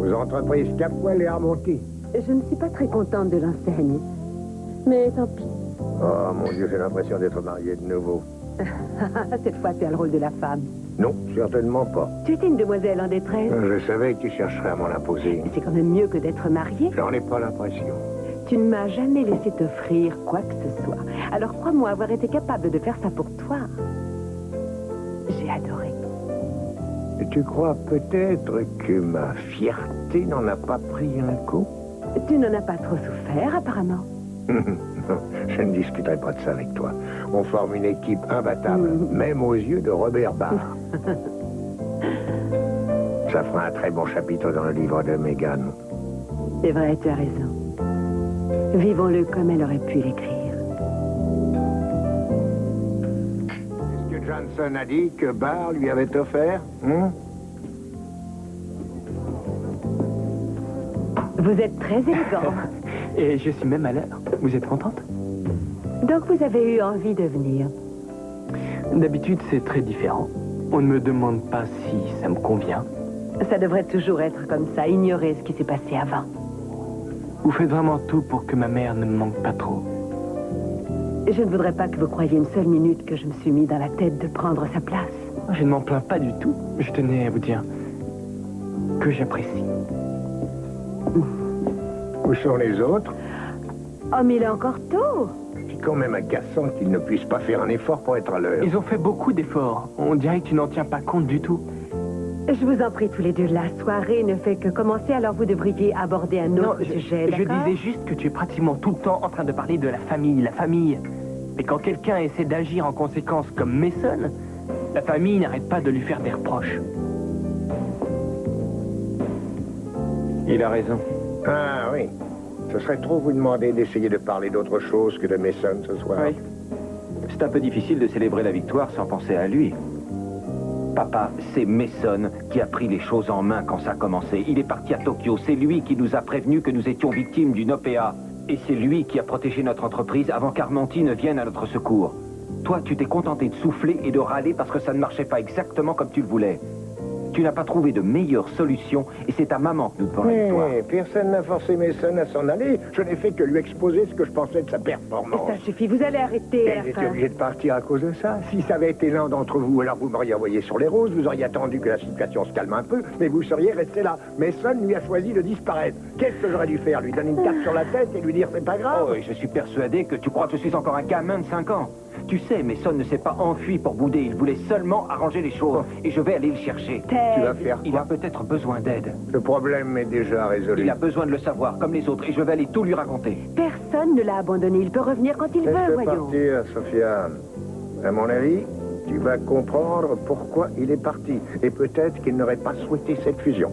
aux entreprises Capwell et Armonti. Je ne suis pas très contente de l'enseigne. Mais tant pis. Oh, mon Dieu, j'ai l'impression d'être marié de nouveau. Cette fois, tu as le rôle de la femme. Non, certainement pas. Tu étais une demoiselle en détresse. Je savais que tu chercherais à m'en imposer. C'est quand même mieux que d'être mariée. J'en ai pas l'impression. Tu ne m'as jamais laissé t'offrir quoi que ce soit. Alors crois-moi avoir été capable de faire ça pour toi. J'ai adoré. Et tu crois peut-être que ma fierté n'en a pas pris un coup? Tu n'en as pas trop souffert, apparemment. Je ne discuterai pas de ça avec toi. On forme une équipe imbattable, même aux yeux de Robert Barr. Ça fera un très bon chapitre dans le livre de Meghan. C'est vrai, tu as raison. Vivons-le comme elle aurait pu l'écrire. Est-ce que Johnson a dit que Barr lui avait offert? Vous êtes très élégant. Et je suis même à l'heure. Vous êtes contente? Donc vous avez eu envie de venir. D'habitude, c'est très différent. On ne me demande pas si ça me convient. Ça devrait toujours être comme ça, ignorer ce qui s'est passé avant. Vous faites vraiment tout pour que ma mère ne me manque pas trop. Je ne voudrais pas que vous croyiez une seule minute que je me suis mis dans la tête de prendre sa place. Je ne m'en plains pas du tout. Je tenais à vous dire que j'apprécie. Où sont les autres? Oh, mais il est encore tôt. C'est quand même agaçant qu'ils ne puissent pas faire un effort pour être à l'heure. Ils ont fait beaucoup d'efforts. On dirait que tu n'en tiens pas compte du tout. Je vous en prie tous les deux, la soirée ne fait que commencer, alors vous devriez aborder un autre sujet, je d'accord? disais juste que tu es pratiquement tout le temps en train de parler de la famille. Et quand quelqu'un essaie d'agir en conséquence comme Mason, la famille n'arrête pas de lui faire des reproches. Il a raison. Ah oui. Ce serait trop vous demander d'essayer de parler d'autre chose que de Mason ce soir. Oui. C'est un peu difficile de célébrer la victoire sans penser à lui. Papa, c'est Mason qui a pris les choses en main quand ça a commencé. Il est parti à Tokyo. C'est lui qui nous a prévenus que nous étions victimes d'une OPA. Et c'est lui qui a protégé notre entreprise avant qu'Armonti ne vienne à notre secours. Toi, tu t'es contenté de souffler et de râler parce que ça ne marchait pas exactement comme tu le voulais. Tu n'as pas trouvé de meilleure solution et c'est ta maman que nous devons la victoire. Mais personne n'a forcé Mason à s'en aller. Je n'ai fait que lui exposer ce que je pensais de sa performance. Ça suffit, vous allez arrêter à la J'étais fin. obligé de partir à cause de ça. Si ça avait été l'un d'entre vous, alors vous m'auriez envoyé sur les roses, vous auriez attendu que la situation se calme un peu, mais vous seriez resté là. Mason lui a choisi de disparaître. Qu'est-ce que j'aurais dû faire? Lui donner une tape sur la tête et lui dire c'est pas grave? Oh, et je suis persuadé que tu crois que je suis encore un gamin de 5 ans. Tu sais, Mason ne s'est pas enfui pour bouder. Il voulait seulement arranger les choses. Et je vais aller le chercher. Ted. Tu vas faire Il a quoi? peut-être besoin d'aide. Le problème est déjà résolu. Il a besoin de le savoir, comme les autres, et je vais aller tout lui raconter. Personne ne l'a abandonné, il peut revenir quand il veut, Laisse-le voyons. partir, Sophia. À mon avis, tu vas comprendre pourquoi il est parti. Et peut-être qu'il n'aurait pas souhaité cette fusion.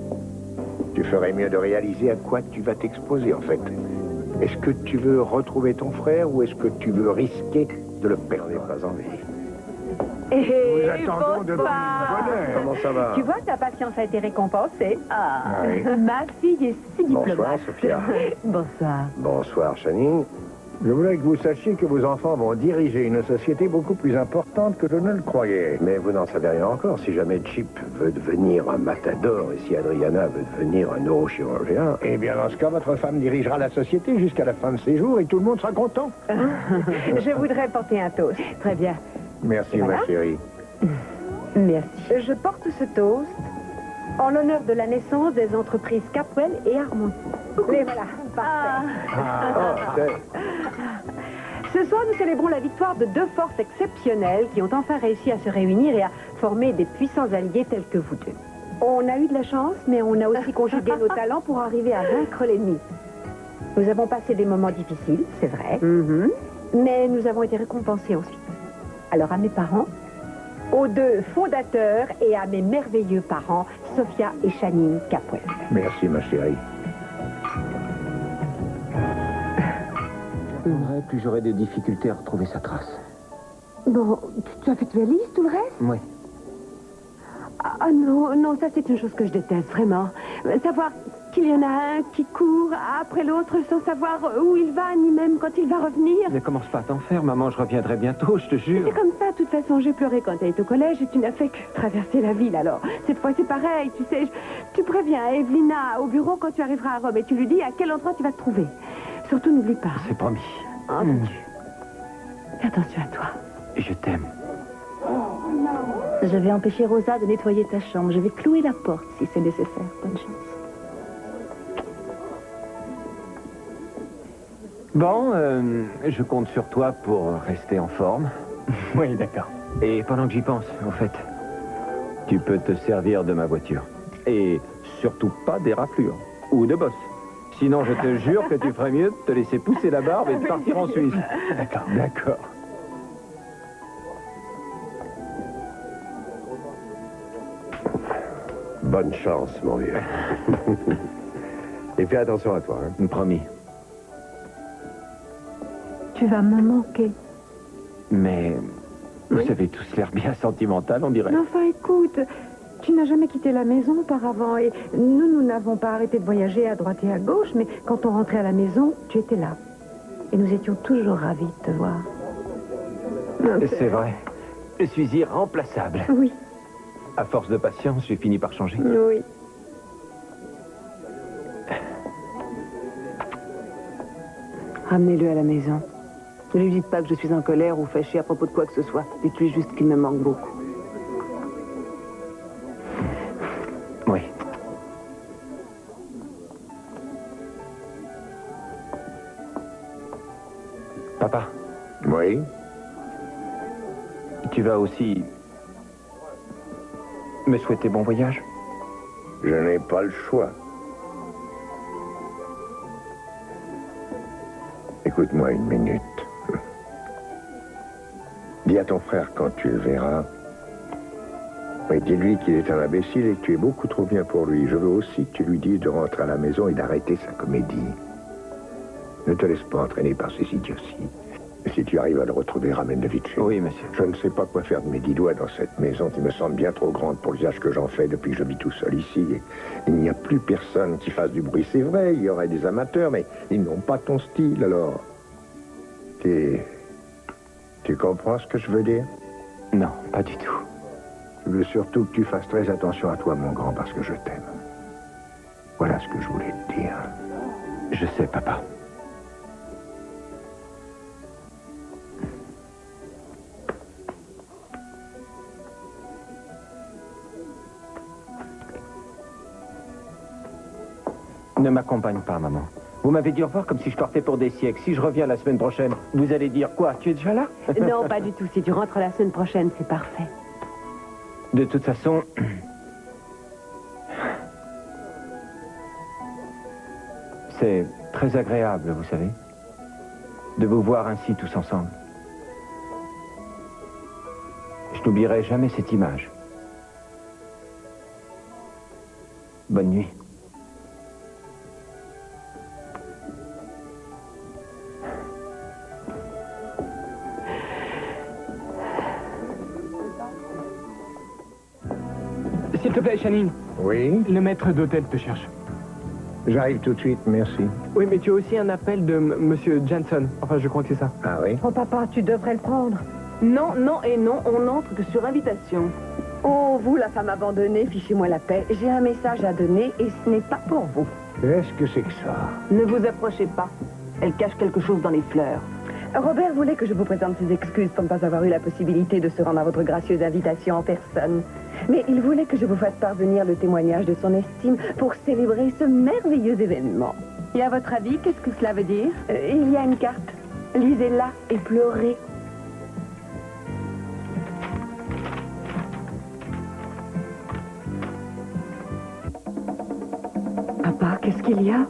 Tu ferais mieux de réaliser à quoi tu vas t'exposer, en fait. Est-ce que tu veux retrouver ton frère ou est-ce que tu veux risquer de le perdre? Pas envie. Nous attendons de bonheur. Comment ça va? Tu vois, ta patience a été récompensée. Ah, Oui. ma fille est si diplomate. Bonsoir, Sophia. Bonsoir. Bonsoir, Shani. Je voulais que vous sachiez que vos enfants vont diriger une société beaucoup plus importante que je ne le croyais. Mais vous n'en savez rien encore. Si jamais Chip veut devenir un matador et si Adriana veut devenir un neurochirurgien, eh bien, dans ce cas, votre femme dirigera la société jusqu'à la fin de ses jours et tout le monde sera content. Je voudrais porter un toast. Très bien. Merci, Voilà. ma chérie. Merci. Je porte ce toast en l'honneur de la naissance des entreprises Capwell et Armonti. Les voilà. Parfait. Ce soir, nous célébrons la victoire de deux forces exceptionnelles qui ont enfin réussi à se réunir et à former des puissants alliés tels que vous deux. On a eu de la chance, mais on a aussi conjugué nos talents pour arriver à vaincre l'ennemi. Nous avons passé des moments difficiles, c'est vrai, mais nous avons été récompensés ensuite. Alors à mes parents, aux deux fondateurs et à mes merveilleux parents, Sophia et Shani Capwell. Merci, ma chérie. Plus j'aurai de difficultés à retrouver sa trace. Bon, tu as fait ta valise, tout le reste? Oui. Ah non, non, ça c'est une chose que je déteste, vraiment. Savoir qu'il y en a un qui court après l'autre sans savoir où il va, ni même quand il va revenir. Ne commence pas à t'en faire, maman, je reviendrai bientôt, je te jure. C'est comme ça, de toute façon, j'ai pleuré quand elle était au collège et tu n'as fait que traverser la ville, alors. Cette fois, c'est pareil, tu sais, tu préviens Evelina au bureau quand tu arriveras à Rome et tu lui dis à quel endroit tu vas te trouver. Surtout, n'oublie pas. C'est promis. Oh, mon Dieu. Fais attention à toi. Je t'aime. Je vais empêcher Rosa de nettoyer ta chambre. Je vais clouer la porte si c'est nécessaire. Bonne chance. Bon, je compte sur toi pour rester en forme. Oui, d'accord. Et pendant que j'y pense, en fait, tu peux te servir de ma voiture. Et surtout pas des raflures. Ou de bosses. Sinon, je te jure que tu ferais mieux de te laisser pousser la barbe et de partir en Suisse. D'accord. D'accord. Bonne chance, mon vieux. Et fais attention à toi, hein. Promis. Tu vas me manquer. Mais vous avez tous l'air bien sentimental, on dirait. Mais enfin, écoute, tu n'as jamais quitté la maison auparavant et nous n'avons pas arrêté de voyager à droite et à gauche, mais quand on rentrait à la maison, tu étais là. Et nous étions toujours ravis de te voir. C'est vrai. Je suis irremplaçable. Oui, À force de patience, j'ai fini par changer. oui. Ramenez-le à la maison. Ne lui dites pas que je suis en colère ou fâchée à propos de quoi que ce soit. Dites-lui juste qu'il me manque beaucoup. Oui. Papa, Oui. tu vas aussi me souhaiter bon voyage? Je n'ai pas le choix. Écoute-moi une minute. Dis à ton frère quand tu le verras. Oui, dis-lui qu'il est un imbécile et que tu es beaucoup trop bien pour lui. Je veux aussi que tu lui dises de rentrer à la maison et d'arrêter sa comédie. Ne te laisse pas entraîner par ces idioties. Et si tu arrives à le retrouver, ramène-le vite fait. Oui, monsieur. Je ne sais pas quoi faire de mes 10 doigts dans cette maison qui me semble bien trop grande pour l'usage que j'en fais depuis que je vis tout seul ici. Et il n'y a plus personne qui fasse du bruit. C'est vrai, il y aurait des amateurs, mais ils n'ont pas ton style, alors. Tu comprends ce que je veux dire? Non, pas du tout. Je veux surtout que tu fasses très attention à toi, mon grand, parce que je t'aime. Voilà ce que je voulais te dire. Je sais, papa. Ne m'accompagne pas, maman. Vous m'avez dit au revoir comme si je partais pour des siècles. Si je reviens la semaine prochaine, vous allez dire quoi? Tu es déjà là? Non, pas du tout. Si tu rentres la semaine prochaine, c'est parfait. De toute façon... C'est très agréable, vous savez, de vous voir ainsi tous ensemble. Je n'oublierai jamais cette image. Bonne nuit. S'il te plaît, Channing, Oui, le maître d'hôtel te cherche. j'arrive tout de suite, merci. Oui, mais tu as aussi un appel de Monsieur Janson. Enfin, je crois que c'est ça. Ah oui? Oh, papa, tu devrais le prendre. Non, non et non, on n'entre que sur invitation. Oh, vous, la femme abandonnée, fichez-moi la paix. J'ai un message à donner et ce n'est pas pour vous. Qu'est-ce que c'est que ça? Ne vous approchez pas. Elle cache quelque chose dans les fleurs. Robert voulait que je vous présente ses excuses pour ne pas avoir eu la possibilité de se rendre à votre gracieuse invitation en personne. Mais il voulait que je vous fasse parvenir le témoignage de son estime pour célébrer ce merveilleux événement. Et à votre avis, qu'est-ce que cela veut dire? Il y a une carte. Lisez-la et pleurez. Papa, qu'est-ce qu'il y a?